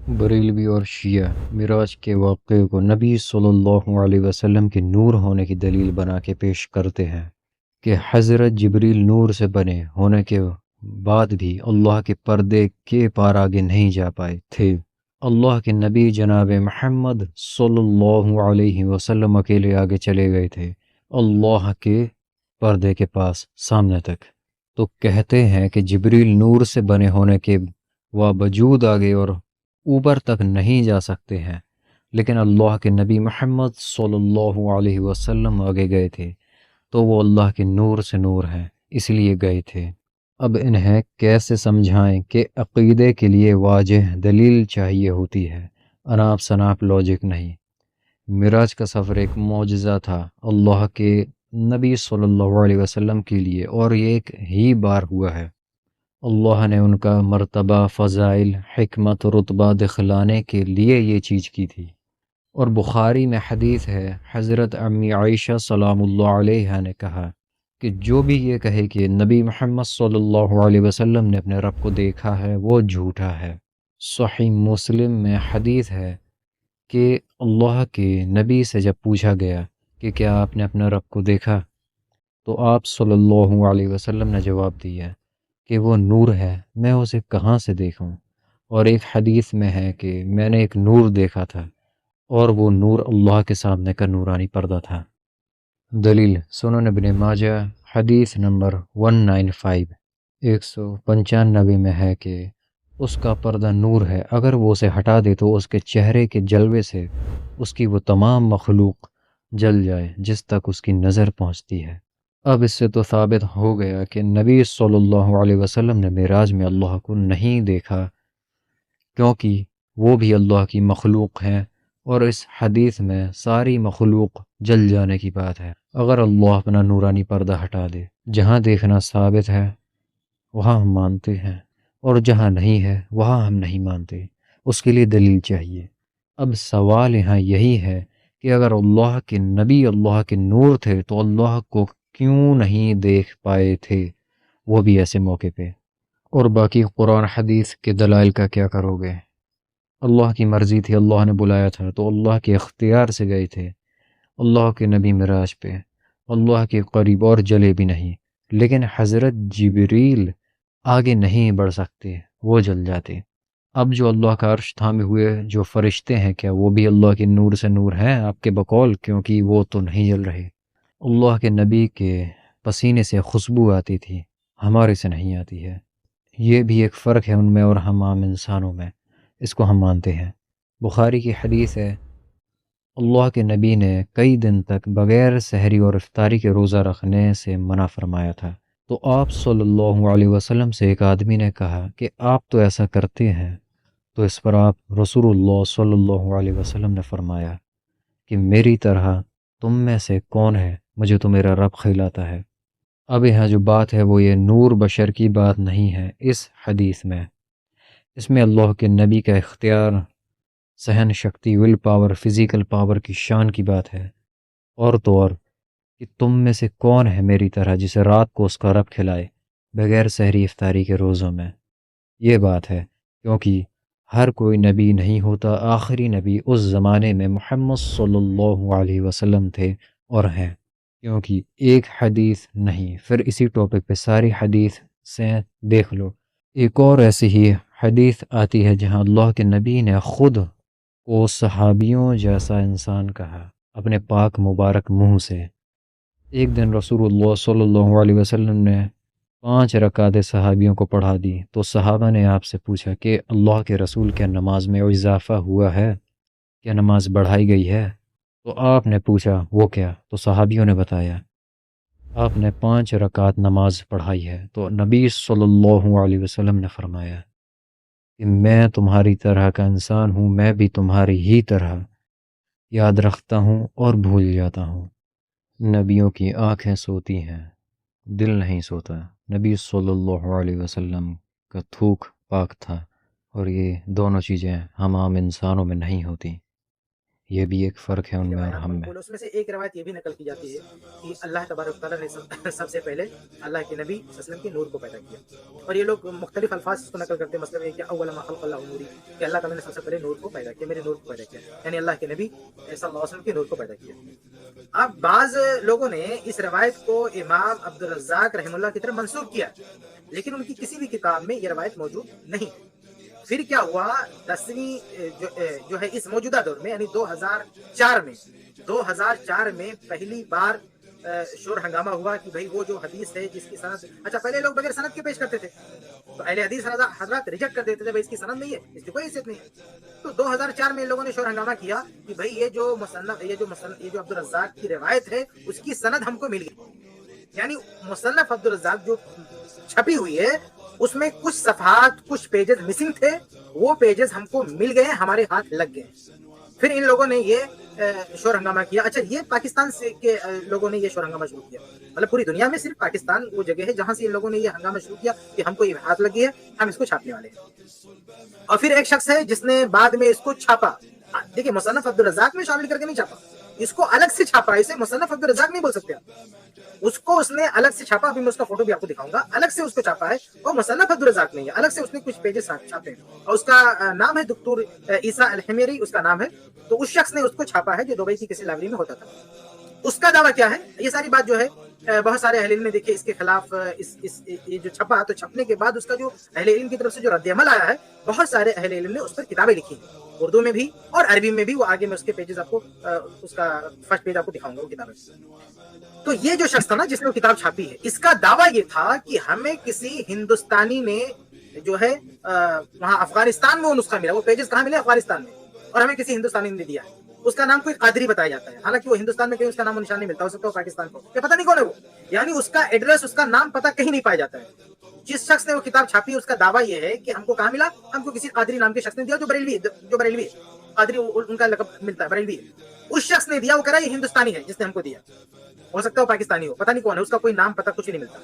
بریلوی اور شیعہ معراج کے واقعے کو نبی صلی اللہ علیہ وسلم کے نور ہونے کی دلیل بنا کے پیش کرتے ہیں کہ حضرت جبریل نور سے بنے ہونے کے بعد بھی اللہ کے پردے کے پار آگے نہیں جا پائے تھے۔ اللہ کے نبی جناب محمد صلی اللہ علیہ وسلم اکیلے آگے چلے گئے تھے اللہ کے پردے کے پاس سامنے تک۔ تو کہتے ہیں کہ جبریل نور سے بنے ہونے کے باوجود آگے اور اوپر تک نہیں جا سکتے ہیں، لیکن اللہ کے نبی محمد صلی اللہ علیہ وسلم آگے گئے تھے تو وہ اللہ کے نور سے نور ہیں، اس لیے گئے تھے۔ اب انہیں کیسے سمجھائیں کہ عقیدے کے لیے واضح دلیل چاہیے ہوتی ہے، اناپ شناپ لاجک نہیں۔ معراج کا سفر ایک معجزہ تھا اللہ کے نبی صلی اللہ علیہ وسلم کے لیے، اور یہ ایک ہی بار ہوا ہے۔ اللہ نے ان کا مرتبہ، فضائل، حکمت، رتبہ دکھلانے کے لیے یہ چیز کی تھی۔ اور بخاری میں حدیث ہے، حضرت امی عائشہ سلام اللہ علیہ نے کہا کہ جو بھی یہ کہے کہ نبی محمد صلی اللہ علیہ وسلم نے اپنے رب کو دیکھا ہے وہ جھوٹا ہے۔ صحیح مسلم میں حدیث ہے کہ اللہ کے نبی سے جب پوچھا گیا کہ کیا آپ نے اپنے رب کو دیکھا، تو آپ صلی اللہ علیہ وسلم نے جواب دیا کہ وہ نور ہے، میں اسے کہاں سے دیکھوں؟ اور ایک حدیث میں ہے کہ میں نے ایک نور دیکھا تھا، اور وہ نور اللہ کے سامنے کا نورانی پردہ تھا۔ دلیل سنن ابن ماجہ حدیث نمبر 195 میں ہے کہ اس کا پردہ نور ہے، اگر وہ اسے ہٹا دے تو اس کے چہرے کے جلوے سے اس کی وہ تمام مخلوق جل جائے جس تک اس کی نظر پہنچتی ہے۔ اب اس سے تو ثابت ہو گیا کہ نبی صلی اللہ علیہ وسلم نے معراج میں اللہ کو نہیں دیکھا، کیونکہ وہ بھی اللہ کی مخلوق ہیں، اور اس حدیث میں ساری مخلوق جل جانے کی بات ہے۔ اگر اللہ اپنا نورانی پردہ ہٹا دے، جہاں دیکھنا ثابت ہے وہاں ہم مانتے ہیں، اور جہاں نہیں ہے وہاں ہم نہیں مانتے، اس کے لیے دلیل چاہیے۔ اب سوال یہاں یہی ہے کہ اگر اللہ کے نبی اللہ کے نور تھے تو اللہ کو کیوں نہیں دیکھ پائے تھے، وہ بھی ایسے موقع پہ؟ اور باقی قرآن حدیث کے دلائل کا کیا کرو گے؟ اللہ کی مرضی تھی، اللہ نے بلایا تھا تو اللہ کے اختیار سے گئے تھے۔ اللہ کے نبی معراج پہ اللہ کے قریب اور جلے بھی نہیں، لیکن حضرت جبریل آگے نہیں بڑھ سکتے، وہ جل جاتے۔ اب جو اللہ کا عرش تھامے ہوئے جو فرشتے ہیں، کیا وہ بھی اللہ کے نور سے نور ہیں آپ کے بقول؟ کیونکہ وہ تو نہیں جل رہے۔ اللہ کے نبی کے پسینے سے خوشبو آتی تھی، ہمارے سے نہیں آتی ہے۔ یہ بھی ایک فرق ہے ان میں اور ہم عام انسانوں میں، اس کو ہم مانتے ہیں۔ بخاری کی حدیث ہے، اللہ کے نبی نے کئی دن تک بغیر سحری اور افطاری کے روزہ رکھنے سے منع فرمایا تھا، تو آپ صلی اللہ علیہ وسلم سے ایک آدمی نے کہا کہ آپ تو ایسا کرتے ہیں، تو اس پر آپ رسول اللہ صلی اللہ علیہ وسلم نے فرمایا کہ میری طرح تم میں سے کون ہے، مجھے تو میرا رب کھلاتا ہے۔ اب یہاں جو بات ہے وہ یہ نور بشر کی بات نہیں ہے، اس حدیث میں اس میں اللہ کے نبی کا اختیار، سہن Shakti, will power, physical power کی شان کی بات ہے۔ اور تو اور کہ تم میں سے کون ہے میری طرح جسے رات کو اس کا رب کھلائے بغیر سحری افطاری کے روزوں میں، یہ بات ہے۔ کیونکہ ہر کوئی نبی نہیں ہوتا، آخری نبی اس زمانے میں محمد صلی اللہ علیہ وسلم تھے اور ہیں۔ کیونکہ ایک حدیث نہیں، پھر اسی ٹاپک پہ ساری حدیث سے دیکھ لو۔ ایک اور ایسی ہی حدیث آتی ہے جہاں اللہ کے نبی نے خود کو صحابیوں جیسا انسان کہا اپنے پاک مبارک منہ سے۔ ایک دن رسول اللہ صلی اللہ علیہ وسلم نے 5 رکعتیں صحابیوں کو پڑھا دی، تو صحابہ نے آپ سے پوچھا کہ اللہ کے رسول، کیا نماز میں اضافہ ہوا ہے؟ کیا نماز بڑھائی گئی ہے؟ تو آپ نے پوچھا وہ کیا؟ تو صحابیوں نے بتایا آپ نے 5 رکعت نماز پڑھائی ہے۔ تو نبی صلی اللہ علیہ وسلم نے فرمایا کہ میں تمہاری طرح کا انسان ہوں، میں بھی تمہاری ہی طرح یاد رکھتا ہوں اور بھول جاتا ہوں۔ نبیوں کی آنکھیں سوتی ہیں، دل نہیں سوتا۔ نبی صلی اللہ علیہ وسلم کا تھوک پاک تھا، اور یہ دونوں چیزیں ہم عام انسانوں میں نہیں ہوتی۔ یہ بھی ایک فرق ہے ان میں اور ہم میں۔ اس میں سے ایک روایت یہ بھی نقل کی جاتی ہے کہ اللہ تبارک تعالیٰ نے سب سے پہلے اللہ کے نبی صلی اللہ علیہ وسلم کے نور کو پیدا کیا، اور یہ لوگ مختلف الفاظ اس کو نقل کرتے ہیں، مطلب یہ کہ اول ما خلق اللہ نوری، کہ اللہ تعالیٰ نے سب سے پہلے نور کو پیدا کیا، میرے نور کو پیدا کیا، یعنی اللہ کے نبی صلی اللہ علیہ وسلم کے نور کو پیدا کیا۔ اب بعض لوگوں نے اس روایت کو امام عبدالرزاق رحمہ اللہ کی طرف منسوخ کیا، لیکن ان کی کسی بھی کتاب میں یہ روایت موجود نہیں۔ پھر کیا ہوا، 10ویں جو ہے اس موجودہ دور میں، یعنی 2004 میں پہلی بار شور ہنگامہ ہوا کہ بھئی وہ جو حدیث ہے جس کی سند، اچھا پہلے لوگ بغیر سند کے پیش کرتے تھے تو اہل حدیث حضرات ریجیکٹ کر دیتے تھے، بھئی اس کی سند نہیں ہے، اس کی کوئی حیثیت نہیں ہے۔ تو 2004 میں لوگوں نے شور ہنگامہ کیا کہ بھئی یہ جو عبدالرزاق کی روایت ہے اس کی سند ہم کو مل گئی، یعنی مصنف عبدالرزاق جو چھپی ہوئی ہے اس میں کچھ صفحات، کچھ پیجز مسنگ تھے، وہ پیجز ہم کو مل گئے، ہمارے ہاتھ لگ گئے۔ پھر ان لوگوں نے یہ شور ہنگامہ کیا۔ اچھا یہ پاکستان سے کے لوگوں نے یہ شور ہنگامہ شروع کیا، مطلب پوری دنیا میں صرف پاکستان وہ جگہ ہے جہاں سے ان لوگوں نے یہ ہنگامہ شروع کیا کہ ہم کو یہ ہاتھ لگی ہے، ہم اس کو چھاپنے والے ہیں۔ اور پھر ایک شخص ہے جس نے بعد میں اس کو چھاپا، دیکھیں مصنف عبدالرزاق میں شامل کر کے نہیں چھاپا، اس کو الگ سے چھاپا، اسے مصنف عبدالرزاق نہیں بول سکتے آپ، اس کو اس نے الگ سے چھاپا، ابھی میں اس کا فوٹو بھی آپ کو دکھاؤں گا، الگ سے اس کو چھاپا ہے، وہ مصنف عبدالرزاق نہیں ہے، الگ سے اس نے کچھ پیجز چھاپے ہیں، اور اس کا نام ہے دکتور عیسیٰ الحمیری، اس کا نام ہے۔ تو اس شخص نے اس کو چھاپا ہے جو دبئی کی کسی لائبریری میں ہوتا تھا۔ اس کا دعویٰ کیا ہے، یہ ساری بات جو ہے بہت سارے اہل علم نے دیکھے اس کے خلاف، یہ جو چھپا تو چھپنے کے بعد اس کا جو اہل علم کی طرف سے جو رد عمل آیا ہے، بہت سارے اہل علم نے اس پر کتابیں لکھی ہیں، اردو میں بھی اور عربی میں بھی، وہ آگے میں اس کے پیجز آپ کو اس کا فرسٹ پیج آپ کو دکھاؤں گا وہ کتابیں۔ تو یہ جو شخص تھا نا جس نے وہ کتاب چھاپی ہے، اس کا دعویٰ یہ تھا کہ ہمیں کسی ہندوستانی نے جو ہے وہاں افغانستان میں وہ نسخہ ملا، وہ پیجز کہاں ملے، افغانستان میں، اور ہمیں کسی ہندوستانی نے دیا ہے۔ اس کا نام کوئی قادری بتایا جاتا ہے، حالانکہ وہ ہندوستان میں کہیں اس کا نام و نشان نہیں ملتا، ہو سکتا ہے پاکستان کو، یہ پتہ نہیں کون ہے وہ، یعنی اس کا ایڈریس، اس کا نام پتہ کہیں نہیں پایا جاتا ہے۔ جس شخص نے وہ کتاب چھاپی اس کا دعویٰ یہ ہے کہ ہم کو کہاں ملا، ہم کو کسی قادری نام کے شخص نے دیا جو بریلوی ہے، قادری ان کا لقب ملتا ہے، بریلوی ہے، اس شخص نے دیا، وہ کہہ رہا ہے یہ ہندوستانی ہے جس نے ہم کو دیا، ہو سکتا ہے وہ پاکستانی ہو، پتہ نہیں کون ہے، اس کا کوئی نام پتہ کچھ نہیں ملتا۔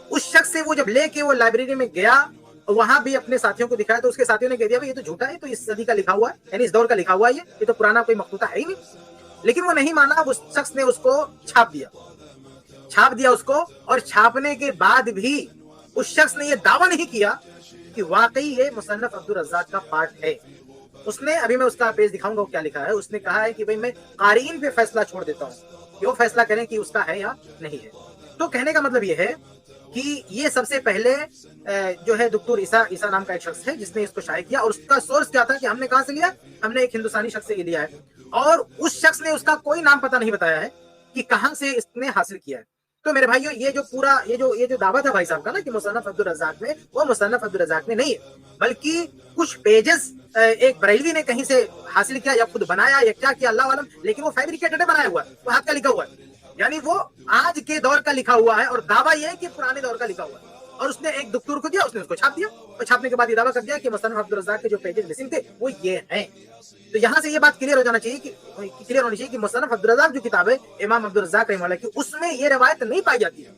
اس شخص سے وہ جب لے کے وہ لائبریری میں گیا، وہاں بھی اپنے ساتھیوں کو دکھایا تو اس کے ساتھیوں نے کہہ دیا یہ تو جھوٹا ہے، تو اس صدی کا لکھا ہوا ہے، یعنی اس دور کا لکھا ہوا ہے، یہ تو پرانا کوئی مخطوطہ ہے ہی نہیں۔ لیکن وہ نہیں مانا، اس شخص نے اس کو چھاپ دیا اس کو، اور چھاپنے کے بعد بھی اس شخص نے یہ دعویٰ نہیں کیا کہ واقعی یہ مصنف عبدالرزاق کا پارٹ ہے۔ اس نے، ابھی میں اس کا پیج دکھاؤں گا وہ کیا لکھا ہے، اس نے کہا ہے کہ بھئی میں قارئین پہ فیصلہ چھوڑ دیتا ہوں کہ وہ فیصلہ کریں کہ اس کا ہے یا نہیں ہے۔ تو کہنے کا مطلب یہ ہے کہ یہ سب سے پہلے جو ہے دکتور عیسیٰ نام کا ایک شخص ہے جس نے اس کو شائع کیا، اور اس کا سورس کیا تھا کہ ہم نے کہاں سے لیا، ہم نے ایک ہندوستانی شخص سے یہ لیا ہے، اور اس شخص نے اس کا کوئی نام پتہ نہیں بتایا ہے کہ کہاں سے اس نے حاصل کیا ہے۔ تو میرے بھائیو یہ جو پورا یہ جو دعویٰ تھا بھائی صاحب کا نا کہ مصنف عبدالرزاق میں، وہ مصنف عبدالرزاق میں نہیں ہے، بلکہ کچھ پیجز ایک بریلوی نے کہیں سے حاصل کیا یا خود بنایا یا کیا کیا اللہ عالم، لیکن وہ فیبریکیٹڈ بنایا ہوا ہے، وہ ہاتھ کا لکھا ہوا ہے، یعنی وہ آج کے دور کا لکھا ہوا ہے، اور دعویٰ یہ ہے کہ پرانے دور کا لکھا ہوا ہے، اور اس نے ایک دکتور کو دیا، اس نے اس کو چھاپ دیا، اور چھاپنے کے بعد یہ دعویٰ کر دیا کہ مصنف عبدالرزاق کے جو پیجز مسنگ تھے وہ یہ ہیں۔ تو یہاں سے یہ بات کلیئر ہو جانا چاہیے کہ کلیئر ہونی چاہیے کہ مصنف عبدالرزاق جو کتاب ہے امام عبدالرزاق رحمہ اللہ کی، اس میں یہ روایت نہیں پائی جاتی ہے۔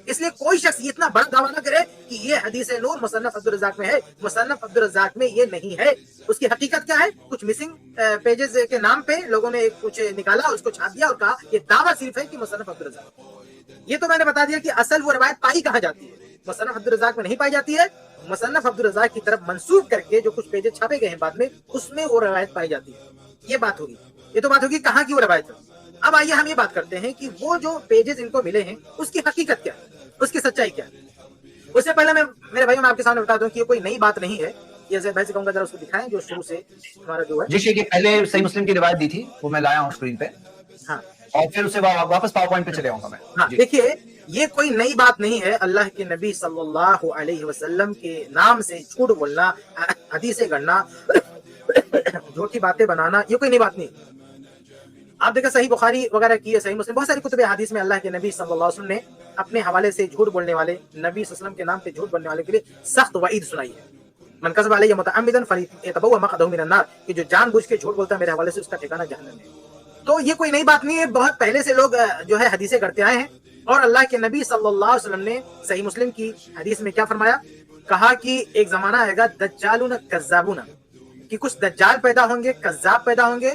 اس لیے کوئی شخص یہ اتنا بڑا دعویٰ نہ کرے کہ یہ حدیث نور مصنف عبدالرزاق میں ہے، مصنف عبدالرزاق میں یہ نہیں ہے۔ اس کی حقیقت کیا ہے، کچھ مسنگ پیجز کے نام پہ لوگوں نے کچھ نکالا، اس کو چھاپ دیا اور کہا یہ دعویٰ صرف ہے کہ مصنف عبدالرزاق۔ یہ تو میں نے بتا دیا کہ اصل وہ روایت پائی کہاں جاتی ہے، مصنف عبدالرزاق میں نہیں پائی جاتی ہے، مصنف عبدالرزاق کی طرف منسوب کر کے جو کچھ پیجز چھاپے گئے ہیں بعد میں، اس میں وہ روایت پائی جاتی ہے۔ یہ بات ہوگی، یہ تو بات ہوگی کہاں کی وہ روایت ہے۔ اب آئیے ہم یہ بات کرتے ہیں کہ وہ جو پیجز ان کو ملے ہیں اس کی حقیقت کیا ہے، اس کی سچائی کیا ہے۔ اس سے پہلے میں میرے بھائیوں میں آپ کے سامنے بتا دوں کہ یہ کوئی نئی بات نہیں ہے۔ یہ زید بھائی سے کہوں گا ذرا اس کو دکھائیں جو شروع سے ہمارا جو ہے جی شیخ، پہلے صحیح مسلم کی روایت دی تھی وہ میں لایا ہوں اسکرین پہ، ہاں، اور پھر اسے واپس پاور پوائنٹ پہ چلے آؤں گا میں۔ ہاں دیکھیے یہ کوئی نئی بات نہیں ہے، اللہ کے نبی صلی اللہ علیہ وسلم کے نام سے جھوٹ بولنا، حدیثیں گڑنا، جھوٹی باتیں بنانا، یہ کوئی نئی بات نہیں۔ آپ دیکھیں صحیح بخاری وغیرہ کی ہے، صحیح مسلم، بہت ساری کتب حدیث میں اللہ کے نبی صلی اللہ علیہ وسلم نے اپنے حوالے سے جھوٹ بولنے والے، نبی صلی اللہ علیہ وسلم کے نام پہ جھوٹ بولنے والے کے لیے سخت وعید سنائی ہے۔ من کذب علی متعمدا فلیتبوأ مقعدہ من النار، کہ جو جان بوجھ کے جھوٹ بولتا ہے میرے حوالے سے اس کا ٹھکانہ جہنم ہے۔ تو یہ کوئی نئی بات نہیں ہے، بہت پہلے سے لوگ جو ہے حدیثیں کرتے آئے ہیں، اور اللہ کے نبی صلی اللہ علیہ وسلم نے صحیح مسلم کی حدیث میں کیا فرمایا، کہا کہ ایک زمانہ آئے گا دجالون کذابون، کہ کچھ دجال پیدا ہوں گے، کذاب پیدا ہوں گے،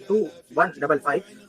2155,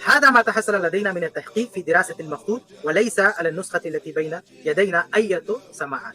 هذا ما تحصل لدينا من التحقيق في دراسة المخطوط وليس على النسخة التي بين يدينا أي سماعات।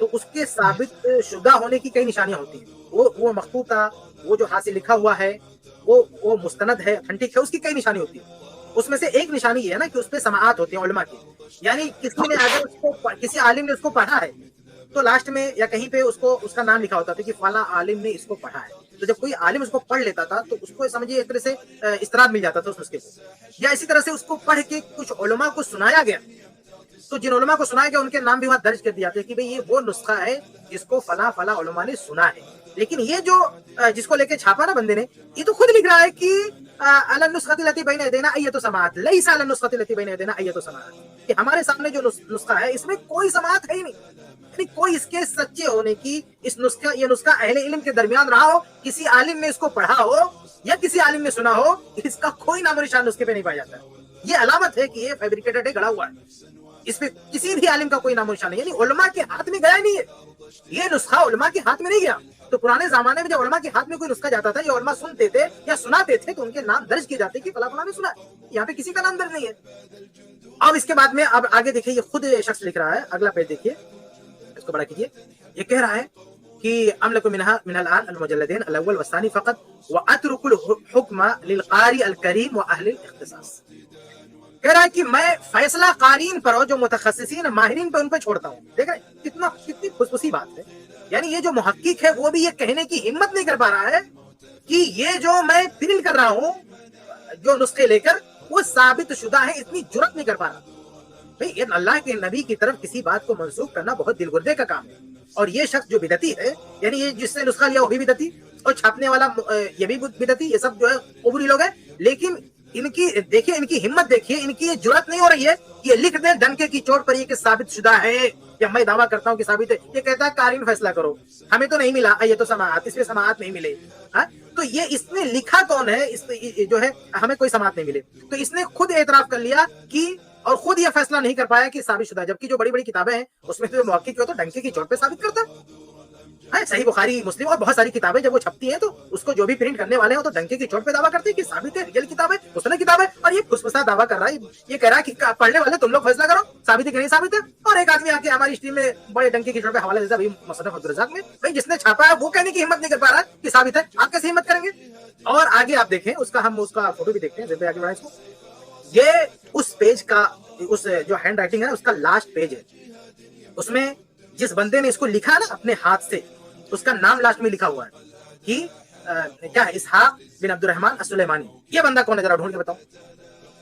تو اس کے ثابت شدہ ہونے کی کئی نشانیاں ہوتی ہیں. وہ مخطوطہ, وہ جو ہاتھ سے لکھا ہوا ہے, وہ مستند ہے, اتھینٹک ہے, اس کی کئی نشانی ہوتی ہے. اس میں سے ایک نشانی یہ ہے نا کہ اس پہ سماعات ہوتے ہیں علماء کی, یعنی کسی نے اگر اس کو کسی عالم نے اس کو پڑھا ہے تو لاسٹ میں یا کہیں پہ اس کا نام لکھا ہوتا تھا کہ فلاں عالم نے اس کو پڑھا ہے. تو جب کوئی عالم اس کو پڑھ لیتا تھا تو اس کو سمجھیے ایک طرح سے استراد مل جاتا تھا اس نسخے کو, یا اسی طرح سے اس کو پڑھ کے کچھ علماء کو سنایا گیا, تو جن علماء کو سنایا گیا ان کے نام بھی وہاں درج کر دیا جاتے ہیں کہ بھئی یہ وہ نسخہ ہے جس کو فلاں فلاں علماء نے سنا ہے. لیکن یہ جو جس کو لے کے چھاپا نا بندے نے, یہ تو خود لکھ رہا ہے کہ علی النسخۃ التی بین یدینا ایۃ سماعت لیس علی النسخۃ التی بین یدینا ایۃ سماعت, کہ ہمارے سامنے جو نسخہ ہے اس میں کوئی سماعت ہے ہی نہیں, یعنی کوئی اس کے سچے ہونے کی اس نسخہ یہ نسخہ اہل علم کے درمیان رہا ہو, کسی عالم نے اس کو پڑھا ہو یا کسی عالم نے سنا ہو, اس کا کوئی نام و نشان نسخے پہ نہیں پایا جاتا ہے. یہ علامت ہے کہ یہ فیبریکیٹڈ ہے, گڑا ہوا ہے, اس پہ کسی بھی عالم کا کوئی نام و نشان نہیں, یعنی علماء کے ہاتھ میں گیا نہیں ہے, یہ نسخہ علماء کے ہاتھ میں نہیں گیا. تو پرانے زمانے میں جب علماء کے ہاتھ میں کوئی نسخہ جاتا تھا, یہ علماء سنتے تھے یا سناتے تھے تو ان کے نام درج کیے جاتے کہ فلاں فلاں نے سنا. یہاں پہ کسی کا نام درج نہیں ہے. اب اس کے بعد میں اب آگے دیکھیے, یہ خود شخص لکھ رہا ہے, اگلا پیج دیکھیے, اس کو بڑا کیجیے. یہ کہہ رہا ہے کہ املک من الان المجلدین الاول والثانی فقط واترک الحکم للقاری الکریم واہل الاختصاص. کہہ رہا ہے کہ میں فیصلہ قارئین پر, جو متخصصین ماہرین پر, ان پہ چھوڑتا ہوں. دیکھ رہے ہیں کتنی خصوصی بات ہے. یعنی یہ جو محقق ہے وہ بھی یہ کہنے کی ہمت نہیں کر پا رہا ہے کہ یہ جو میں پرنٹ کر رہا ہوں جو نسخے لے کر وہ ثابت شدہ ہے, اتنی جرأت نہیں کر پا رہا. بھئی یہ اللہ کے نبی کی طرف کسی بات کو منسوخ کرنا بہت دل گردے کا کام ہے. اور یہ شخص جو بدعتی ہے, یعنی یہ جس نے نسخہ لیا وہ بھی بدعتی, اور چھاپنے والا یہ بھی بدعتی, یہ سب جو ہے قبوری لوگ ہیں. لیکن ان کی دیکھیے, ان کی ہمت دیکھیے, ان کی یہ جرأت نہیں ہو رہی ہے کہ یہ لکھ دیں ڈنکے کی چوٹ پر یہ کہ ثابت شدہ ہے, یا میں دعویٰ کرتا ہوں کہ ثابت ہے. یہ کہتا ہے قارئین فیصلہ کرو, ہمیں تو نہیں ملا یہ تو سماعت, اس میں سماعت نہیں ملے. تو یہ اس نے لکھا کون ہے, اس جو ہے ہمیں کوئی سماعت نہیں ملے. تو اس نے خود اعتراف کر لیا کہ, اور خود یہ فیصلہ نہیں کر پایا کہ ثابت شدہ, جبکہ جو بڑی بڑی کتابیں ہیں اس میں تو محقق تو ڈنکے کی چوٹ پہ ثابت کرتا ہے. صحیح بخاری, مسلم اور بہت ساری کتابیں جب وہ چھپتی ہیں تو اس کو جو بھی پرنٹ کرنے والے ہیں تو ڈنکے کی چوٹ پہ دعویٰ کرتے ہیں کہ ثابت ہے, ریئل کتاب ہے, مستند کتاب ہے. اور یہ پھسپھسا دعویٰ کر رہا ہے, یہ کہہ رہا ہے کہ پڑھنے والے تم لوگ فیصلہ کرو ثابت ہے کہ نہیں ثابت ہے. اور ایک آدمی آ کے ہماری اسٹریم میں بڑے ڈنکے کی چوٹ پہ حوالہ دیتا ہے مصنف عبدالرزاق میں. بھائی جس نے چھاپا ہے وہ کہنے کی ہمت نہیں کر پا رہا کہ ثابت ہے, آپ کیسے ہمت کریں گے؟ اور آگے آپ دیکھیں اس کا, ہم اس کا فوٹو بھی دیکھتے ہیں, آگے بڑھائیں اس کو. یہ اس پیج کا, اس جو ہینڈ رائٹنگ ہے اس کا لاسٹ پیج ہے. اس میں جس بندے نے اس کو لکھا نا اپنے ہاتھ سے, اس کا نام لاسٹ میں لکھا ہوا ہے کہ کیا ہے, اسحاق بن عبد الرحمن السلیمانی. یہ بندہ کون ہے ذرا ڈھونڈ کے بتاؤ.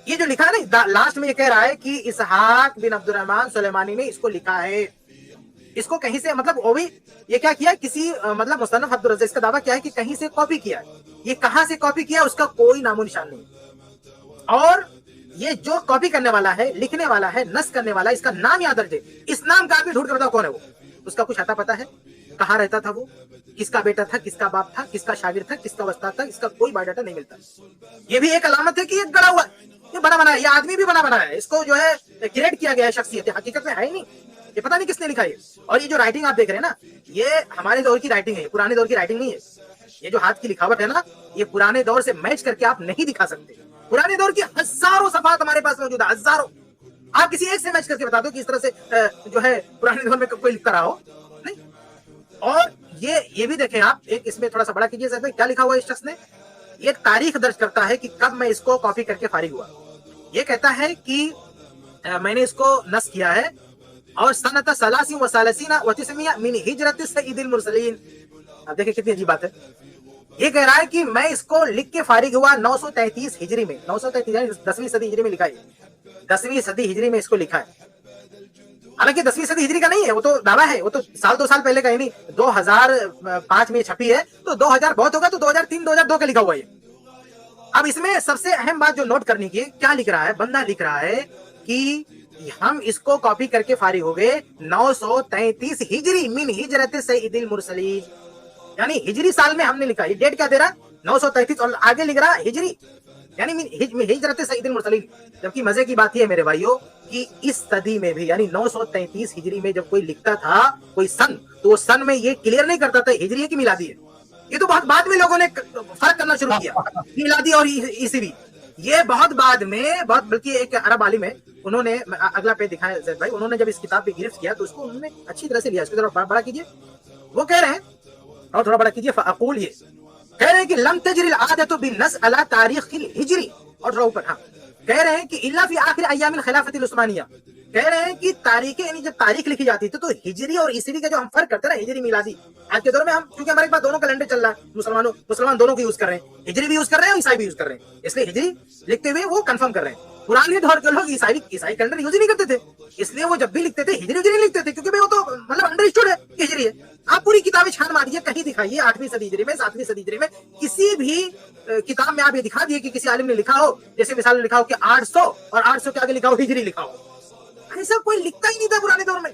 یہ جو لکھا ہے نا لاسٹ میں, یہ کہہ رہا ہے کہ اسحاق بن عبد الرحمن سلیمانی نے اس کو لکھا ہے. اس کو کہیں سے, مطلب وہ بھی یہ کیا کیا, کسی مطلب مصنف عبدالرزاق, اس کا دعویٰ کیا ہے کہ کہیں سے کاپی کیا ہے. یہ کہاں سے کاپی کیا اس کا کوئی نام و نشان نہیں. اور یہ جو کاپی کرنے والا ہے, لکھنے والا ہے, نسخ کرنے والا ہے, اس کا نام یاد رکھے. اس نام کا آپ ڈھونڈ کر بتاؤ کون ہے وہ. اس کا کچھ پتہ ہے, کہاں رہتا تھا وہ, کس کا بیٹا تھا, کس کا باپ تھا, کس کا شاگرد تھا, کس کا استاد تھا, اس کا کوئی بایو ڈاٹا نہیں ملتا. یہ بھی ایک علامت ہے کہ یہ گڑا ہوا ہے, یہ بنا بنا ہے, یہ آدمی بھی بنا بنا ہے. اس کو جو ہے کریٹ کیا گیا ہے شخصیت, حقیقت میں ہے ہی نہیں. یہ پتہ نہیں کس نے لکھا ہے. اور یہ جو رائٹنگ آپ دیکھ رہے ہیں نا, یہ ہمارے دور کی رائٹنگ ہے, پرانے دور کی رائٹنگ نہیں ہے. یہ جو ہاتھ کی لکھاوٹ ہے نا, یہ پرانے دور سے میچ کر کے آپ نہیں دکھا سکتے. پرانے دور کی ہزاروں صفحات ہمارے پاس موجود ہے, ہزاروں. آپ کسی ایک سے میچ کر کے بتا دو کہ اس طرح سے جو ہے پرانے دور میں کوئی لکھ کر رہا ہو نہیں. اور یہ بھی دیکھیں آپ, ایک اس میں تھوڑا سا بڑا کیجیے سر, کیا لکھا ہوا ہے اس شخص نے. یہ تاریخ درج کرتا ہے کہ کب میں اس کو کاپی کر کے فارغ ہوا. یہ کہتا ہے کہ میں نے اس کو نسخ کیا ہے اور سنۃ 33 و 900 من ہجرت سید المرسلین. اب دیکھیں کتنی عجیب بات ہے. یہ کہہ رہا ہے کہ میں اس کو لکھ کے فارغ ہوا 933 ہجری میں. 933 10ویں صدی ہجری میں لکھا ہے, 10ویں صدی ہجری میں اس کو لکھا ہے. حالانکہ 10ویں صدی ہجری کا نہیں ہے, وہ تو دعویٰ ہے, وہ تو سال 2 سال پہلے کا, یعنی 2005 میں چھپی ہے, تو 2000 بہت ہوگا تو 2003 2002 کا لکھا ہوا ہے. اب اس میں سب سے اہم بات جو نوٹ کرنے کی ہے, کیا لکھ رہا ہے بندہ, لکھ رہا ہے کہ ہم اس کو کاپی کر کے فارغ ہو گئے 933 ہجری من ہجرت سید المرسلین. یعنی ہجری سال میں ہم نے لکھا. یہ ڈیٹ کیا دے رہا, 933, اور آگے لکھ رہا ہجری, یعنی ہجرت سید المرسلین. جبکہ مزے کی بات یہ ہے میرے بھائیوں کہ اس صدی میں بھی, یعنی 933 ہجری میں جب کوئی لکھتا تھا کوئی سن, تو وہ سن میں یہ کلیئر نہیں کرتا تھا ہجری ہے کہ میلادی ہے. یہ تو بہت بعد میں لوگوں نے فرق کرنا شروع کیا, میلادی اور عیسوی. یہ بہت بعد میں، بہت بلکہ ایک عرب عالم ہے، انہوں نے اگلا پیج دکھایا زید بھائی، انہوں نے جب اس کتاب پہ گرفت کیا تو اس کو انہوں نے اچھی طرح سے لیا. اس کو ذرا بڑا کیجیے. وہ کہہ رہے ہیں، اور تھوڑا بڑا کیجیے. فاقول، یہ کہہ رہے ہیں کہ لم تجری العادۃ بالنص علی تاریخ الہجری، اور تھوڑا اوپر، ہاں کہہ رہے ہیں کہ الا فی آخر ایام الخلافۃ العثمانیہ، کہہ رہے ہیں کہ تاریخ، یعنی جب تاریخ لکھی جاتی تھی تو ہجری اور عیسوی کا جو ہم فرق کرتے ہیں نا، ہجری میلادی، آج کے دور میں ہم کیونکہ ہمارے پاس دونوں کیلنڈر چل رہا ہے، مسلمان دونوں کو یوز کر رہے ہیں، ہجری بھی یوز کر رہے ہیں اور عیسائی بھی یوز کر رہے ہیں، اس لیے ہجری لکھتے ہوئے وہ کنفرم کر رہے ہیں. پرانے دور کے لوگ عیسائی کیلنڈر یوز ہی نہیں کرتے تھے، اس لیے وہ جب بھی لکھتے تھے ہجری نہیں لکھتے تھے، کیونکہ وہ تو مطلب انڈرسٹوڈ ہے کہ ہجری ہے. آپ پوری کتابیں چھان ماریے، کہیں دکھائیے 8ویں صدی ہجری میں، 7ویں صدی ہجری میں کسی بھی کتاب میں آپ یہ دکھا دیے کہ کسی عالم نے لکھا ہو، جیسے مثال لکھا ہو کہ 800 اور 800 کے آگے لکھا ہو ہجری لکھا ہو. ایسا کوئی لکھتا ہی نہیں تھا پرانے دور میں.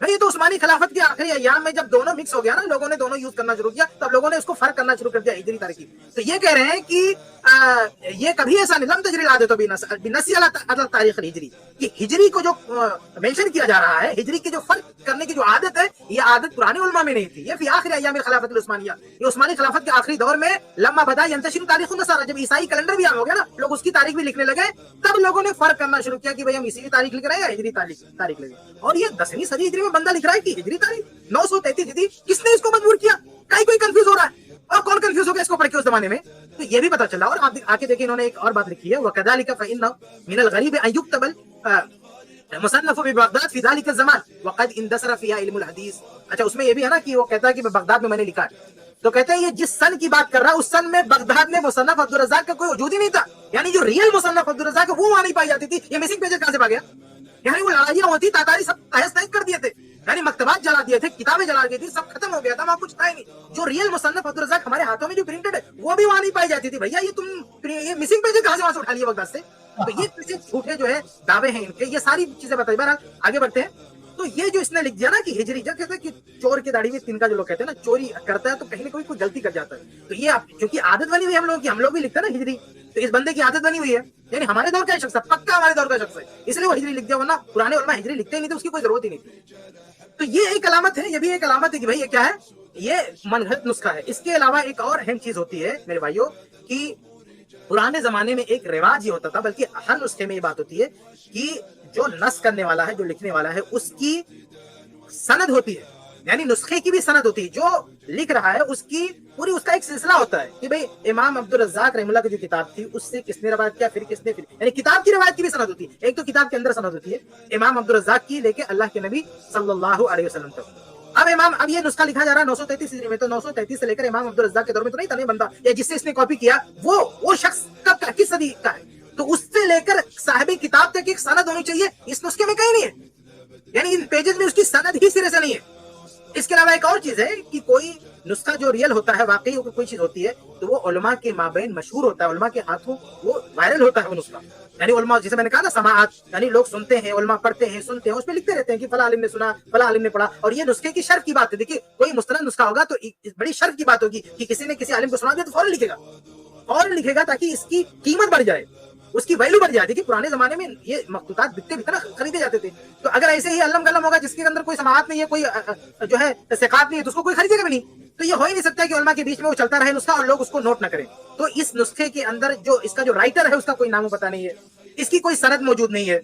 بھائی تو عثمانی خلافت کے آخری ایام میں جب دونوں مکس ہو گیا نا، لوگوں نے دونوں یوز کرنا شروع کیا، تب لوگوں نے اس کو فرق کرنا شروع کر دیا ہجری تاریخی. تو یہ کہہ رہے ہیں کہ یہ کبھی ایسا نہیں، لم تجری العادۃ بالنص علی تاریخ الہجری، کہ ہجری کو جو مینشن کیا جا رہا ہے، ہجری کی جو فرق کرنے کی جو عادت ہے، یہ عادت پرانے علماء میں نہیں تھی. یہ فی آخر ایام الخلافت العثمانیہ، یہ عثمانی خلافت کے آخری دور میں، لما بدا ینتشر تاریخ النصارى، جب عیسائی کیلنڈر بھی عام ہو گیا نا، لوگ اس کی تاریخ بھی لکھنے لگے، تب لوگوں نے فرق کرنا شروع کیا کہ بھائی ہم عیسوی تاریخ لکھ رہے ہیں یا ہجری تاریخ لکھ رہے ہیں. اور یہ 10ویں صدی ہجری میں بندہ لکھ رہا ہے کہ ہجری تاریخ 933 ہجری، کس نے اس کو مجبور کیا؟ کوئی کنفیوز ہو رہا ہے، اور کون کنفیوز ہو گیا اس کو پڑھ کے اس زمانے میں؟ تو یہ بھی پتا چلا. اور آپ آگے دیکھیں، انہوں نے ایک اور بات لکھی ہے، وَكَذَلِكَ فَإِنَّ مِنَ الْغَرِيبِ أَن يُكْتَبَ مصنف ببغداد فی ذلك الزمان وقد اندثر فيها علم الحدیث. اچھا اس میں یہ بھی ہے نا کہ وہ کہتا ہے کہ بغداد میں میں نے لکھا ہے، تو کہتے ہیں یہ جس سن کی بات کر رہا ہے اس سن میں بغداد میں مصنف عبدالرزاق کا کوئی وجود ہی نہیں تھا. یعنی جو ریئل مصنف عبدالرزاق ہے وہ وہاں نہیں پائی جاتی تھی. یہ مسنگ پیجز کہاں سے پا گیا؟ یعنی وہ لڑائیاں ہوتی، تاتاری سب تہس نہس کر دیے تھے، یعنی مکتبات جلا دیے تھے، کتابیں جلا دی تھی، سب ختم ہو گیا تھا، وہاں کچھ تھا ہی نہیں. جو ریئل مصنف عبدالرزاق ہمارے ہاتھوں میں جو پرنٹڈ ہے وہ بھی وہاں نہیں پائی جاتی تھی. بھیا یہ تم یہ مسنگ پیجز کہاں سے وہاں سے اٹھا لیے بغداد سے؟ تو یہ پیچھے جھوٹے جو ہے دعوے ہیں ان کے، یہ ساری چیزیں بتائی. بہرحال آگے بڑھتے ہیں. تو یہ جو اس نے لکھ دیا نا کہ ہجری، جب کہتے ہیں کہ چور کی داڑھی میں تنکا، جو لوگ کہتے ہیں نا چوری کرتا ہے تو کہیں نہ کہیں کوئی غلطی کر جاتا ہے. تو یہ چونکہ عادت بنی ہوئی ہے ہم لوگوں کی، ہم لوگ بھی لکھتے ہیں نا ہجری، تو اس بندے کی عادت بنی ہوئی ہے، یعنی ہمارے دور کا شخص ہے، پکا ہمارے دور کا شخص ہے، اس لیے وہ ہجری لکھ دیا، ورنہ پرانے علماء ہجری لکھتے ہی نہیں تھے، اس کی کوئی ضرورت ہی نہیں تھی. تو یہ ایک علامت ہے، یہ بھی ایک علامت ہے کہ بھائی یہ کیا ہے، یہ منحط نسخہ ہے. اس کے علاوہ ایک اور اہم چیز ہوتی ہے میرے بھائیوں، کہ پرانے زمانے میں ایک رواج یہ ہوتا تھا، بلکہ ہر نسخے میں یہ بات ہوتی ہے کہ جو نسخ کرنے والا ہے، جو لکھنے والا ہے، اس کی سند ہوتی ہے، یعنی نسخے کی بھی سند ہوتی ہے. جو لکھ رہا ہے اس کی پوری، اس کا ایک سلسلہ ہوتا ہے کہ بھئی امام عبدالرزاق رحمہ اللہ کی جو کتاب تھی اس سے کس نے روایت کیا، پھر کس نے، یعنی کتاب کی روایت کی بھی سند ہوتی ہے. ایک تو کتاب کے اندر سند ہوتی ہے امام عبدالرزاق کی لے کے اللہ کے نبی صلی اللہ علیہ وسلم تک. اب یہ نسخہ لکھا جا رہا ہے 933 ہجری میں، تو 933 سے لے کر امام عبدالرزاق کے دور میں تو نہیں تھا. نہیں بندہ یا جس سے اس نے کاپی کیا وہ شخص کب کا، کس صدی کا ہے، تو اس سے لے کر صاحب کتاب تک ایک سند ہونی چاہیے. اس نسخے میں کہیں نہیں ہے، یعنی ان پیجز میں اس کی سند ہی سرے سے نہیں ہے. اس کے علاوہ ایک اور چیز ہے کہ کوئی نسخہ جو ریئل ہوتا ہے، واقعی کوئی چیز ہوتی ہے، تو وہ علماء کے مابین مشہور ہوتا ہے، علماء کے ہاتھوں وہ وائرل ہوتا ہے وہ نسخہ. یعنی علماء، جیسے میں نے کہا نا سماعات، یعنی لوگ سنتے ہیں، علماء پڑھتے ہیں، سنتے ہیں، اس میں لکھتے رہتے ہیں کہ فلاں عالم نے سنا، فلاں عالم نے پڑھا. اور یہ نسخے کی شرف کی بات ہے. دیکھیے کوئی مستند نسخہ ہوگا تو بڑی شرف کی بات ہوگی کہ کسی نے کسی عالم کو سنا دیا تو فوراً لکھے گا تاکہ اس کی قیمت بڑھ جائے، اس کی ویلو بڑھ جاتی. کہ پرانے زمانے میں یہ مخطوطات بکتے بھی تھے نا، خریدے جاتے تھے. تو اگر ایسے ہی علم گلم ہوگا جس کے اندر کوئی سماعت نہیں ہے، کوئی جو ہے ثقات نہیں ہے، تو اس کو کوئی خریدے گا بھی نہیں. تو یہ ہو ہی نہیں سکتا کہ علماء کے بیچ میں وہ چلتا رہے نسخہ اور لوگ اس کو نوٹ نہ کریں. تو اس نسخے کے اندر جو اس کا جو رائٹر ہے اس کا کوئی نام و پتہ نہیں ہے، اس کی کوئی سند موجود نہیں ہے.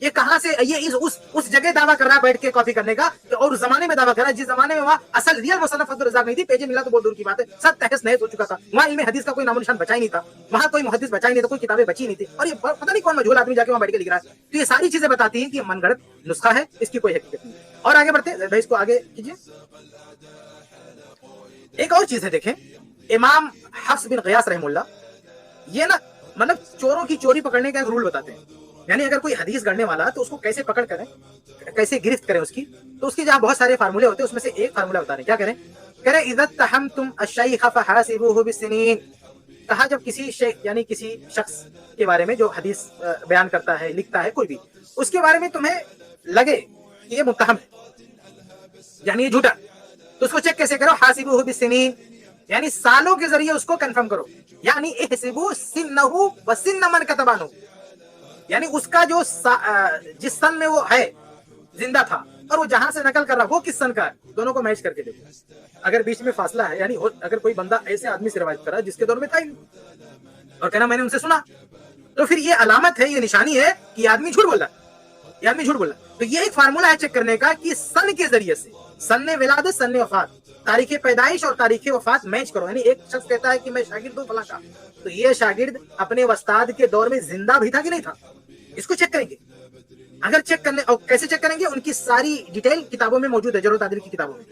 یہ کہاں سے، یہ اس جگہ دعویٰ کر رہا ہے بیٹھ کے کاپی کرنے کا، اور اس زمانے میں دعویٰ کر رہا ہے جس زمانے میں وہاں اصل ریئل مصنف عبدالرزاق نہیں تھی، پیجیں ملا تو بہت دور کی بات ہے، سب تہس نہس ہو چکا تھا. وہاں علم حدیث کا کوئی نام و نشان بچا ہی نہیں تھا، وہاں کوئی محدث بچا ہی نہیں تھا، کوئی کتابیں بچی نہیں تھی. اور یہ پتہ نہیں کون مجہول آدمی جا کے وہاں بیٹھ کے لکھ رہا ہے. تو یہ ساری چیزیں بتاتی ہیں کہ من گھڑت نسخہ ہے، اس کی کوئی حقیقت نہیں. اور آگے بڑھتے ہیں بھائی، اس کو آگے کیجیے. ایک اور چیز ہے، دیکھیں امام حفص بن غیاث رحمہ اللہ، یہ نا مطلب چوروں کی چوری پکڑنے کا ایک رول بتاتے ہیں. یعنی اگر کوئی حدیث گڑھنے والا تو اس کو کیسے پکڑ کریں، کیسے گرفت کریں اس کی. تو اس کے جہاں بہت سارے فارمولے ہوتے ہیں، اس میں سے ایک فارمولہ بتا رہے ہیں. کیا کریں؟ کہہ رہے اذا اتهمتم الشیخ فحاسبوه بالسنین. کہا جب کسی شیخ، یعنی کسی شخص کے بارے میں جو حدیث بیان کرتا ہے، لکھتا ہے، کوئی بھی، اس کے بارے میں تمہیں لگے کہ یہ متہم ہے، یعنی یہ جھوٹا، تو اس کو چیک کیسے کرو؟ حاسبوه بالسنین، یعنی سالوں کے ذریعے اس کو کنفرم کرو. یعنی احسبوا سنہ وسن من کتب عنہ، یعنی اس کا جو جس سن میں وہ ہے، زندہ تھا، اور وہ جہاں سے نقل کر رہا وہ کس سن کا ہے، دونوں کو میچ کر کے دیکھو. اگر بیچ میں فاصلہ ہے، یعنی اگر کوئی بندہ ایسے آدمی سے روایت کر رہا ہے جس کے دور میں تھا ہی نہیں، اور کہنا میں نے ان سے سنا، تو پھر یہ علامت ہے, یہ نشانی ہے کہ یہ آدمی جھوٹ بول رہا ہے, یہ آدمی جھوٹ بول رہا ہے. تو یہ ایک فارمولا ہے چیک کرنے کا کہ سن کے ذریعے سے, سن ولادت سن وفات, تاریخ پیدائش اور تاریخ وفات میچ کرو. یعنی ایک شخص کہتا ہے کہ میں شاگرد ہوں فلاں کا, تو یہ شاگرد اپنے استاد کے دور میں زندہ بھی تھا کہ نہیں تھا, اس کو چیک کریں گے. اگر چیک کرنے, اور کیسے چیک کریں گے, ان کی ساری ڈیٹیل کتابوں میں موجود ہے, جرح تعدیل کی کتابوں میں.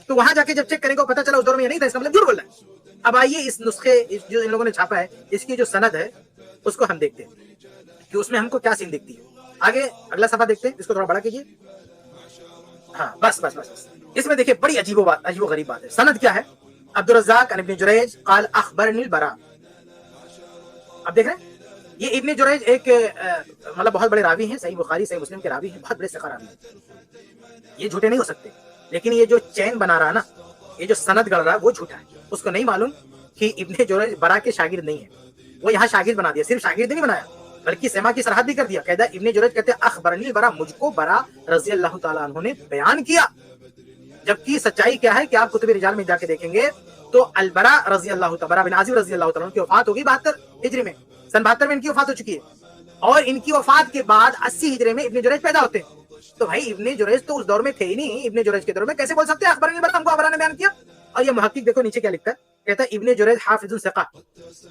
تو وہاں جا کے جب چیک کریں گے پتہ چلا اس دور میں یہ نہیں تھا, اس کا مطلب جھوٹ بول رہا ہے. اب آئیے اس نسخے جو ان لوگوں نے چھاپا ہے, اس کی جو سند ہے اس کو ہم دیکھتے ہیں کہ اس میں ہم کو کیا سین دکھتی ہے. آگے اگلا صفحہ دیکھتے ہیں, اس کو تھوڑا بڑا کیجیے. ہاں بس بس بس بس. اس میں دیکھیے بڑی عجیب و غریب بات ہے. سند کیا ہے؟ عبد الرزاق عن ابن جریج قال اخبرنی البراء. اب دیکھ رہے ہیں, یہ ابن جریج ایک مطلب بہت بڑے راوی ہیں, صحیح بخاری صحیح مسلم کے راوی ہیں, بہت بڑے ثقہ راوی ہیں, یہ جھوٹے نہیں ہو سکتے. لیکن یہ جو چین بنا رہا نا, یہ جو سند گڑ رہا ہے وہ جھوٹا ہے. اس کو نہیں معلوم کہ ابن جریج برا کے شاگرد نہیں ہے, وہ یہاں شاگرد بنا دیا. صرف شاگرد نہیں بنایا بلکہ سما کی سرحد بھی کر دیا. کہتا ہے ابن جریج کہتے ہیں اخبرنی برا, مجھ کو برا رضی اللہ تعالیٰ عنہ نے بیان کیا. جبکہ سچائی کیا ہے کہ آپ کتب رجال میں جا کے دیکھیں گے تو البرا رضی اللہ تعالیٰ بن عازب رضی اللہ تعالیٰ کی وفات ہوگی 72 ہجری میں, سن 72 میں ان کی وفات ہو چکی ہے, اور ان کی وفات کے بعد 80 ہجری میں ابن جریج پیدا ہوتے ہیں. تو بھائی ابن جریج تو اس دور میں تھے ہی نہیں, ابن جریج کے دور میں کیسے بول سکتے ہیں اخبرنی برا, ہم کو ابرا نے بیان کیا. اور یہ محقق دیکھو نیچے کیا لکھتا ہے, کہتا ہے ابن جریج حافظ ثقہ,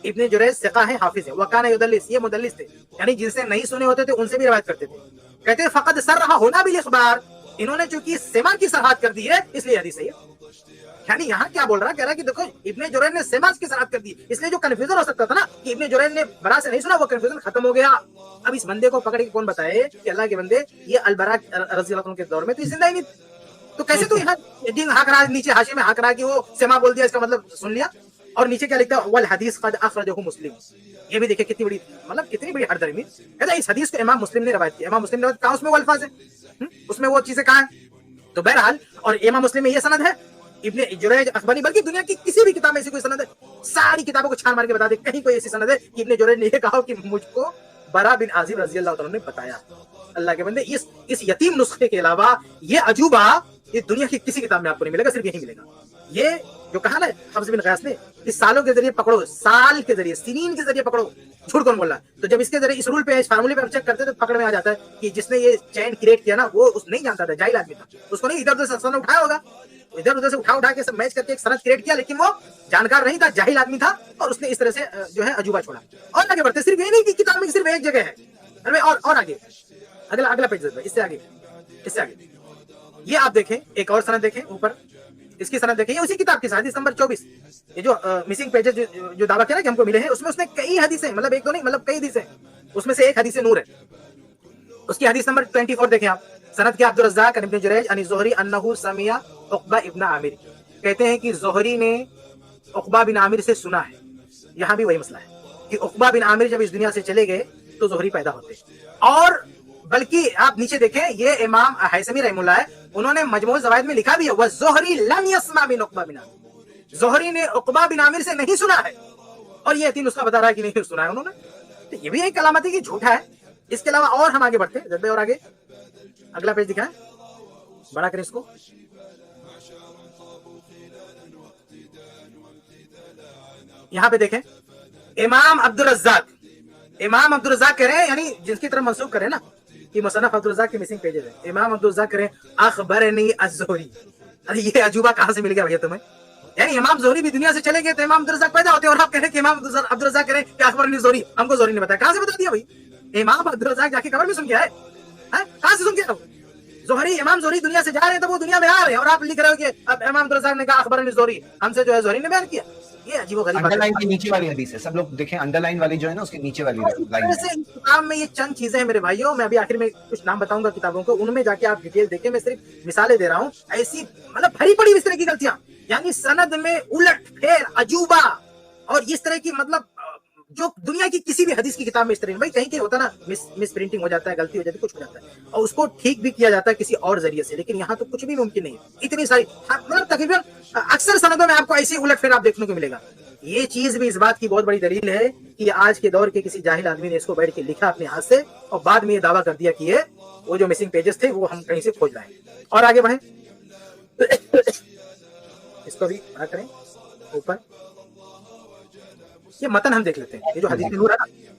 ابن جریج ثقہ ہے, حافظ ہے. وکان یدلس, یہ مدلس تھے, یعنی جن سے نہیں سنے ہوتے تھے ان سے بھی روایت کرتے تھے. کہتے ہیں فقط سر رہا ہونا بالاخبار, انہوں نے چونکہ سما کی سرحد کر دی ہے اس لیے حدیث ہے. یعنی یہاں کیا بول رہا ہے, کہہ رہا ہے کہ دیکھو ابن جریج نے سما کی سرحد کر دی, اس لیے جو کنفیوژن ہو سکتا تھا نا کہ ابن جریج نے برا سے نہیں سنا, وہ کنفیوژن ختم ہو گیا. اب اس بندے کو پکڑ کے کون بتائے کہ اللہ کے بندے یہ البرا رضی اللہ عنہ کے دور میں تو زندہ ہی نہیں, تو کیسے تو یہاں ہاک رہا, نیچے حاشیے میں ہاک رہا کہ وہ سما بول دیا, اس کا مطلب سن لیا. اور نیچے کیا لکھتا ہے والحدیث قد اخرجہ مسلم. یہ بھی دیکھیں کتنی بڑی, مطلب کتنی بڑی ہر درمی. کہتا ہے اس حدیث کو امام مسلم نے روایت کیا. امام مسلم نے روایت کہاں, اس میں وہ الفاظ ہیں, اس میں وہ چیزیں کہاں ہیں. تو بہرحال, اور امام مسلم میں یہ سند ہے ابن جریج اخبرنی, بلکہ دنیا کی کسی بھی کتاب میں ایسی کوئی سند ہے, ساری کتابوں کو چھان مار کے بتا دے کہیں کوئی ایسی سند ہے کہ ابن جریج نے یہ کہا کہ مجھ کو برا بن عازب رضی اللہ تعالیٰ نے بتایا. اللہ کے بندے, اس یتیم نسخے کے علاوہ یہ عجوبہ یہ دنیا کی کسی کتاب میں آپ کو نہیں ملے گا, صرف یہی ملے گا. یہ جو کہا نا حفص بن غیاث نے, اس سالوں کے ذریعے پکڑو, سال کے ذریعے, سنین کے ذریعے پکڑو, جھوٹ کون بول رہا ہے. تو جب اس کے ذریعے اس رول پہ, اس فارمولے پہ ہم چیک کرتے ہیں تو پکڑ میں آ جاتا ہے کہ جس نے یہ چین کریٹ کیا نا وہ نہیں جانتا تھا, جاہل آدمی تھا, اس کو نہیں ادھر ادھر سے سند اٹھایا ہوگا, ادھر ادھر سے اٹھا کے سب میچ کر کے ایک سند کریٹ کیا, لیکن وہ جانکار نہیں تھا, جاہل آدمی تھا, اور اس نے اس طرح سے جو ہے عجوبہ چھوڑا. اور آگے بڑھتے, صرف یہ نہیں کہ کتاب میں صرف ایک جگہ ہے, اور آگے اگلا پیج, اس سے آگے یہ آپ دیکھیں, ایک اور سند دیکھیں اوپر, اس کی سند دیکھیں, یہ اسی کتاب کی حدیث نمبر 24. یہ جو مسنگ پیجز جو دعویٰ کیا نا کہ ہم کو ملے ہیں, اس میں کئی حدیثیں, مطلب ایک دو نہیں, مطلب کئی حدیثیں, اس میں سے ایک حدیث نور ہے. اس کی حدیث نمبر 24 دیکھیں آپ. سند کیا عبد الرزاق عن ابن جریج عن الزہری انہ سمع عقبہ ابن عامر. کہتے ہیں کہ زہری نے عقبہ بن عامر سے سنا ہے. یہاں بھی وہی مسئلہ ہے کہ عقبہ بن عامر جب اس دنیا سے چلے گئے تو زہری پیدا ہوتے. اور بلکہ آپ نیچے دیکھیں, یہ امام حیثمی رحمہ اللہ ہے, انہوں نے مجموع زوائد میں لکھا بھی ہے وَالزُّہْرِي لَمْ يَسْمَعْ مِنْ عُقْبَةَ بِنْ عَامِرٍ, زہری نے عقبہ بن عامر سے نہیں سنا ہے. اور یہ تین نسخہ بتا رہا ہے کہ نہیں سنا ہے انہوں نے. تو یہ بھی ایک علامت ہے کہ جھوٹا ہے. اس کے علاوہ اور ہم آگے بڑھتے ہیں, جب اور آگے اگلا پیج دکھائیں, بڑا کریں اس کو. یہاں پہ دیکھیں امام عبد الرزاق کہہ رہے ہیں, یعنی جس کی طرف منسوخ کریں نا کہ مصنف عبد الرزاق کی مسنگ پیجز ہے, امام عبد الرزاق کہہ رہے ہیں اخبرنی الزہری. ارے یہ عجوبہ کہاں سے مل گیا بھیا تمہیں, یعنی امام زہری بھی دنیا سے چلے گئے تو امام عبد الرزاق پیدا ہوتے ہیں, اور آپ کہہ رہے ہیں کہ امام عبد الرزاق کہہ رہے ہیں کہ اخبرنی زہری, ہم کو زہری نے بتایا. کہاں سے بتا دیا بھائی, امام عبد الرزاق جا کے قبر میں سن گیا ہے, کہاں سے سن گیا زہری, امام زہری دنیا سے جا رہے ہیں تو وہ دنیا میں آ رہے ہیں, اور آپ لکھ رہے ہو کہ امام عبد الرزاق نے کہا اخبرنی زہری, ہم سے جو ہے زہری نے بیان کیا. یہ عجیب و غریب انڈر لائن کی نیچے والی حدیث ہے, سب لوگ دیکھیں انڈر لائن والی جو ہے نا اس کے نیچے والی لائن ہے. کتاب میں یہ چند چیزیں ہیں میرے بھائیوں, میں ابھی آخر میں کچھ نام بتاؤں گا کتابوں کو, ان میں جا کے آپ ڈیٹیل دیکھیں. میں صرف مثالیں دے رہا ہوں, ایسی مطلب بھری پڑی اس طرح کی غلطیاں, یعنی سند میں الٹ پھیر عجوبہ, اور اس طرح کی مطلب جو دنیا کی کسی بھی حدیث کی کتاب میں اس طرح بھائی کہیں کہیں ہوتا ہے نا, مس پرنٹنگ ہو جاتا ہے, غلطی ہو جاتی ہے, کچھ ہو جاتا ہے, اور اس کو ٹھیک بھی کیا جاتا ہے کسی اور ذریعے سے, لیکن یہاں تو کچھ بھی ممکن نہیں ہے. اتنی ساری مطلب تقریباً اکثر سندوں میں آپ کو ایسی الٹ پھیر آپ دیکھنے کو ملے گا. یہ چیز بھی اس بات کی بہت بڑی دلیل ہے کہ آج کے دور کے کسی جاہل آدمی نے اس کو بیٹھ کے لکھا اپنے ہاتھ سے, اور بعد میں یہ دعویٰ کر دیا کہ یہ وہ جو مسنگ پیجز تھے وہ ہم کہیں سے کھوج لائیں. اور آگے بڑھیں, اس کو بھی بڑا کریں اوپر. یہ متن ہم دیکھ لیتے ہیں, یہ جو حدیث نور ہے نا,